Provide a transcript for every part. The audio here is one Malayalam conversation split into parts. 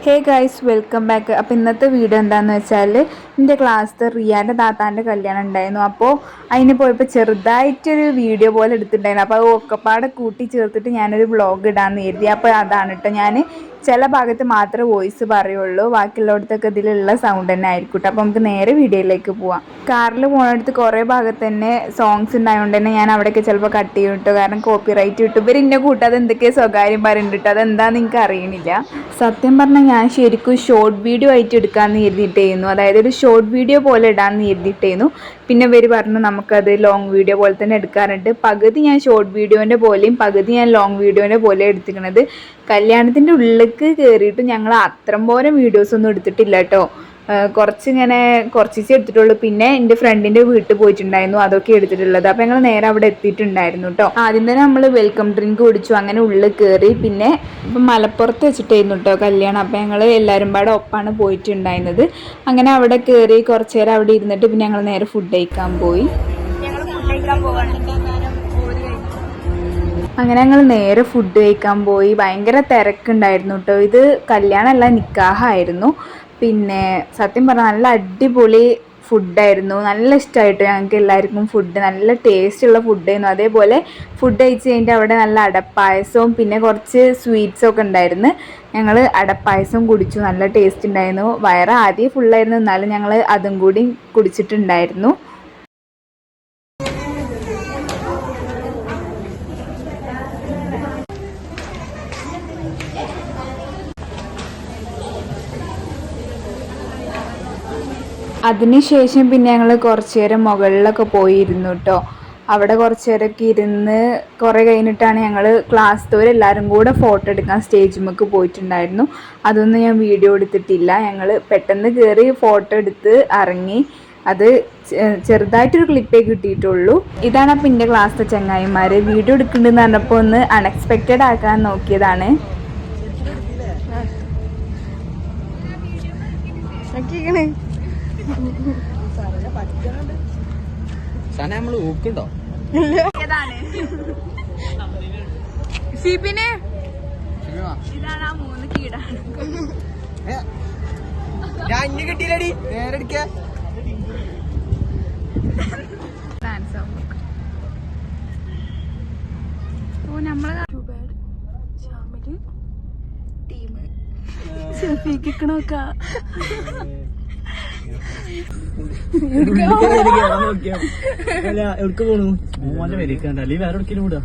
Hey guys welcome back. അപ്പോൾ ഇന്നത്തെ വീഡിയോ എന്താണെന്ന് വെച്ചാൽ എൻ്റെ ക്ലാസ്സിൽ റിയാൻ്റെ താത്താൻ്റെ കല്യാണം ഉണ്ടായിരുന്നു. അപ്പോൾ അതിന് പോയപ്പോൾ ചെറുതായിട്ടൊരു വീഡിയോ പോലെ എടുത്തിട്ടുണ്ടായിരുന്നു. അപ്പോൾ അത് ഒക്കെപ്പാടെ കൂട്ടി ചേർത്തിട്ട് ഞാനൊരു വ്ളോഗ് ഇടാമെന്ന് കരുതി. അപ്പോൾ അതാണ് കേട്ടോ, ഞാൻ ചില ഭാഗത്ത് മാത്രമേ വോയിസ് പറയുള്ളൂ, ബാക്കിയുള്ളിടത്തൊക്കെ ഇതിലുള്ള സൗണ്ട് തന്നെ ആയിരിക്കും കേട്ടോ. അപ്പോൾ നമുക്ക് നേരെ വീഡിയോയിലേക്ക് പോവാം. കാറിൽ പോകുന്നിടത്ത് കുറേ ഭാഗത്ത് തന്നെ സോങ്സ് ഉണ്ടായതുകൊണ്ട് തന്നെ ഞാൻ അവിടെയൊക്കെ ചിലപ്പോൾ കട്ട് ചെയ്യും കേട്ടോ, കാരണം കോപ്പിറൈറ്റ് കിട്ടും. ഇവർ ഇന്നെ കൂട്ടാതെ എന്തൊക്കെ സ്വകാര്യം പറയുന്നുണ്ട് കേട്ടോ, അതെന്താണെന്ന് എനിക്ക് അറിയണില്ല. സത്യം പറഞ്ഞാൽ ഞാൻ ശരിക്കും ഷോർട്ട് വീഡിയോ ആയിട്ട് എടുക്കാമെന്ന് കരുതിയിട്ടായിരുന്നു, അതായത് ഒരു ഷോർട്ട് വീഡിയോ പോലെ ഇടാമെന്ന് കരുതിയിട്ടായിരുന്നു. പിന്നെ ഇവർ പറഞ്ഞു നമുക്കത് ലോങ് വീഡിയോ പോലെ തന്നെ എടുക്കാറുണ്ട്. പകുതി ഞാൻ ഷോർട്ട് വീഡിയോൻ്റെ പോലെയും പകുതി ഞാൻ ലോങ് വീഡിയോൻ്റെ പോലെ എടുത്തിരിക്കണത്. കല്യാണത്തിൻ്റെ ഉള്ളിലേക്ക് കയറിയിട്ട് ഞങ്ങൾ അത്രയും പോലെ വീഡിയോസൊന്നും എടുത്തിട്ടില്ല കേട്ടോ, കുറച്ച് എടുത്തിട്ടുള്ളൂ. പിന്നെ എൻ്റെ ഫ്രണ്ടിൻ്റെ വീട്ടിൽ പോയിട്ടുണ്ടായിരുന്നു, അതൊക്കെ എടുത്തിട്ടുള്ളത്. അപ്പോൾ ഞങ്ങൾ നേരെ അവിടെ എത്തിയിട്ടുണ്ടായിരുന്നു കേട്ടോ. ആദ്യം തന്നെ നമ്മൾ വെൽക്കം ഡ്രിങ്ക് കുടിച്ചു, അങ്ങനെ ഉള്ളിൽ കയറി. പിന്നെ ഇപ്പം മലപ്പുറത്ത് വെച്ചിട്ടായിരുന്നു കേട്ടോ കല്യാണം. അപ്പോൾ ഞങ്ങൾ എല്ലാവരും പാടെ ഒപ്പാണ് പോയിട്ടുണ്ടായിരുന്നത്. അങ്ങനെ അവിടെ കയറി കുറച്ച് നേരം അവിടെ ഇരുന്നിട്ട് പിന്നെ ഞങ്ങൾ നേരെ ഫുഡ് കഴിക്കാൻ പോയി. അങ്ങനെ ഞങ്ങൾ നേരെ ഫുഡ് കഴിക്കാൻ പോയി. ഭയങ്കര തിരക്കുണ്ടായിരുന്നു കേട്ടോ. ഇത് കല്യാണമല്ല, നിക്കാഹായിരുന്നു. പിന്നെ സത്യം പറഞ്ഞാൽ നല്ല അടിപൊളി ഫുഡായിരുന്നു, നല്ല ഇഷ്ടമായിട്ട് ഞങ്ങൾക്ക് എല്ലാവർക്കും. ഫുഡ് നല്ല ടേസ്റ്റുള്ള ഫുഡായിരുന്നു. അതേപോലെ ഫുഡ് കഴിച്ച് കഴിഞ്ഞിട്ട് അവിടെ നല്ല അടപ്പായസവും പിന്നെ കുറച്ച് സ്വീറ്റ്സൊക്കെ ഉണ്ടായിരുന്നു. ഞങ്ങൾ അടപ്പായസം കുടിച്ചു, നല്ല ടേസ്റ്റ് ഉണ്ടായിരുന്നു. വയറ് ആദ്യം ഫുള്ളായിരുന്നു, എന്നാലും ഞങ്ങൾ അതും കൂടി കുടിച്ചിട്ടുണ്ടായിരുന്നു. അതിനുശേഷം പിന്നെ ഞങ്ങൾ കുറച്ച് നേരം മുകളിലൊക്കെ പോയിരുന്നു കേട്ടോ. അവിടെ കുറച്ച് നേരമൊക്കെ ഇരുന്ന് കുറേ കഴിഞ്ഞിട്ടാണ് ഞങ്ങൾ ക്ലാസ്സിലവരെല്ലാവരും കൂടെ ഫോട്ടോ എടുക്കാൻ സ്റ്റേജിലേക്ക് പോയിട്ടുണ്ടായിരുന്നു. അതൊന്നും ഞാൻ വീഡിയോ എടുത്തിട്ടില്ല. ഞങ്ങൾ പെട്ടെന്ന് കയറി ഫോട്ടോ എടുത്ത് ഇറങ്ങി. അത് ചെറുതായിട്ടൊരു ക്ലിപ്പേ കിട്ടിയിട്ടുള്ളൂ. ഇതാണ് അപ്പം എൻ്റെ ക്ലാസ്സിലെ ചങ്ങായിമാർ. വീഡിയോ എടുക്കുന്നുണ്ടെന്ന് പറഞ്ഞപ്പോൾ ഒന്ന് അൺഎക്സ്പെക്റ്റഡ് ആക്കാൻ നോക്കിയതാണ്. നമ്മള് ഊക്കുണ്ടോ? ഇതാണ് ആ 3 കീടാണ്. ഞാൻ കിട്ടിയില്ലടി, നേരെ അടിക്ക. ഓ നമ്മള് ടീം സെൽഫിക്കണോക്ക. എവിടക്ക് പോണു? മോന്റെ പേരിക്കണ്ട, അല്ലെങ്കിൽ വേറെ എവിടേക്കും വിടാ.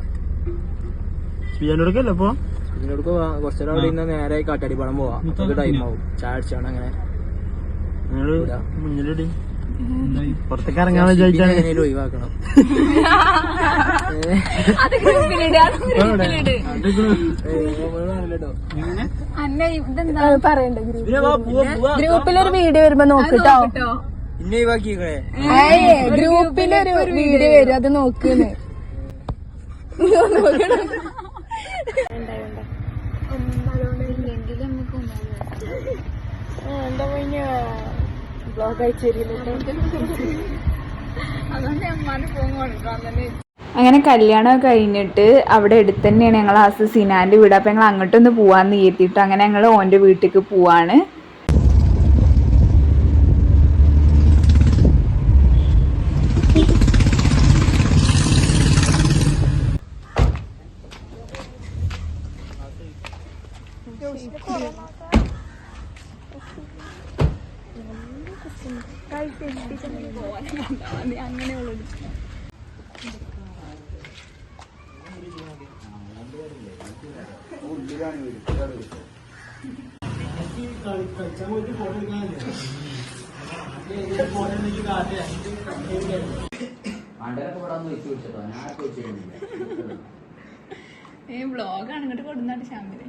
സ്പിയാനോടൊക്കെ അപ്പൊ ഇതിനോടൊക്കെ കുറച്ചേരം അവിടെ ഇന്ന് നേരെ കാട്ടാടിപ്പാടം പോവാ. നമുക്ക് ടൈം ആവും, ചായ അടിച്ചാണ്. അങ്ങനെ മുന്നിലടി പുറത്തേക്ക് ഇറങ്ങാൻ വിചാരിച്ചാൽ ഒഴിവാക്കണം. ഗ്രൂപ്പിലൊരു വീഡിയോ വരുമ്പോ നോക്കിട്ടോ. ഇന്നെ ഒഴിവാക്കിക്കണേ. ഗ്രൂപ്പിലൊരു വീഡിയോ വരും, അത് നോക്കുന്നു. എന്താ കഴിഞ്ഞ ബ്ലോഗ് അയച്ചു. അങ്ങനെ കല്യാണം കഴിഞ്ഞിട്ട് അവിടെ അടുത്ത് തന്നെയാണ് ഞങ്ങൾ സിനാൻ്റെ വീട്. അപ്പം ഞങ്ങൾ അങ്ങോട്ടൊന്ന് പോവാന്ന് കരുതിയിട്ട് അങ്ങനെ ഞങ്ങൾ ഓൻ്റെ വീട്ടിലേക്ക് പോവാണ്. അങ്ങനെയുള്ളത് വ്ളോഗാണ് ഇങ്ങോട്ട് കൊടുന്നാട്ട് ശ്യാമില്.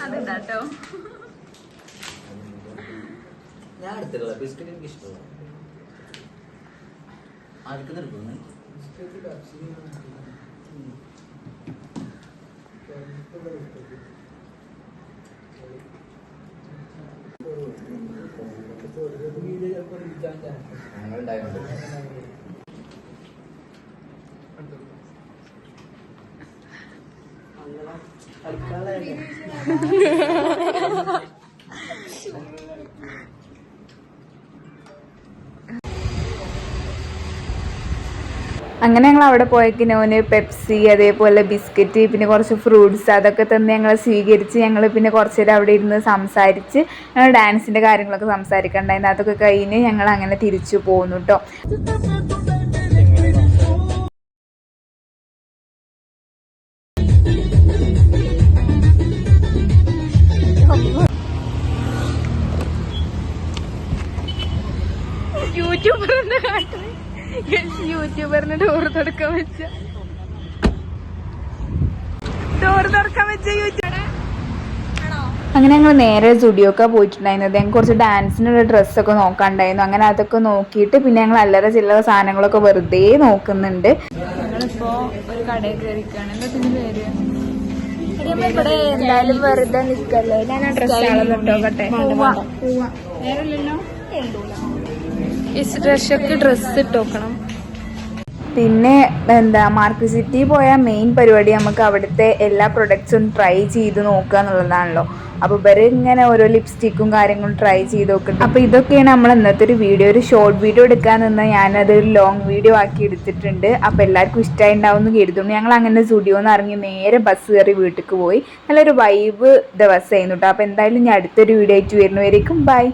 അതെന്താട്ടോ ഞാൻ എടുത്തില്ല. ബിസ്ക്കറ്റ് എനിക്ക് ഇഷ്ടമാണ്. ആർക്ക് എടുക്കുന്നു? അങ്ങനെ ഞങ്ങൾ അവിടെ പോയക്കിനോന് പെപ്സി അതേപോലെ ബിസ്ക്കറ്റ് പിന്നെ കുറച്ച് ഫ്രൂട്ട്സ് അതൊക്കെ തന്ന് ഞങ്ങൾ സ്വീകരിച്ച് ഞങ്ങൾ പിന്നെ കുറച്ച് നേരം അവിടെ ഇരുന്ന് സംസാരിച്ച് ഞങ്ങൾ ഡാൻസിൻ്റെ കാര്യങ്ങളൊക്കെ സംസാരിക്കണ്ടായിരുന്നു. അതൊക്കെ കഴിഞ്ഞ് ഞങ്ങൾ അങ്ങനെ തിരിച്ചു പോന്നു കേട്ടോ. യൂട്യൂബറിന് ഡോർ തുറക്കാൻ വെച്ച അങ്ങനെ ഞങ്ങൾ നേരെ സ്റ്റുഡിയോക്കെ പോയിട്ടുണ്ടായിരുന്നത്. ഞങ്ങൾക്ക് കുറച്ച് ഡാൻസിനുള്ള ഡ്രസ്സൊക്കെ നോക്കാണ്ടായിരുന്നു. അങ്ങനെ അതൊക്കെ നോക്കിയിട്ട് പിന്നെ ഞങ്ങൾ അല്ലറ ചില്ലറ സാധനങ്ങളൊക്കെ വെറുതെ നോക്കുന്നുണ്ട്. ഞങ്ങളിപ്പോ ഒരു കടയിൽ കയറിക്കാണ്. എന്താ പേര് ഇവിടെ എന്തായാലും വെറുതെ നിക്കല്ലേ. ഞാൻ ആ ഡ്രസ്സൊക്കെ ഡ്രസ്സ് ഇട്ടോക്കണം. പിന്നെ എന്താ മാർക്കറ്റ് സിറ്റി പോയാൽ മെയിൻ പരിപാടി നമുക്ക് അവിടുത്തെ എല്ലാ പ്രൊഡക്ട്സും ട്രൈ ചെയ്ത് നോക്കുക എന്നുള്ളതാണല്ലോ. അപ്പോൾ ഇവർ ഇങ്ങനെ ഓരോ ലിപ്സ്റ്റിക്കും കാര്യങ്ങളും ട്രൈ ചെയ്ത് നോക്കുന്നുണ്ട്. അപ്പോൾ ഇതൊക്കെയാണ് നമ്മൾ ഇന്നത്തെ ഒരു വീഡിയോ. ഒരു ഷോർട്ട് വീഡിയോ എടുക്കാൻ നിന്ന് ഞാനതൊരു ലോങ് വീഡിയോ ആക്കി എടുത്തിട്ടുണ്ട്. അപ്പോൾ എല്ലാവർക്കും ഇഷ്ടമായി ഉണ്ടാവും എന്ന് കരുതുന്നു. ഞങ്ങൾ അങ്ങനെ സ്റ്റുഡിയോന്ന് ഇറങ്ങി നേരെ ബസ് കയറി വീട്ടിലേക്ക് പോയി. നല്ലൊരു വൈബ് ദിവസമായിരുന്നു കേട്ടോ. അപ്പോൾ എന്തായാലും ഞാൻ അടുത്തൊരു വീഡിയോ ആയിട്ട് വരുന്നവരേക്കും ബൈ.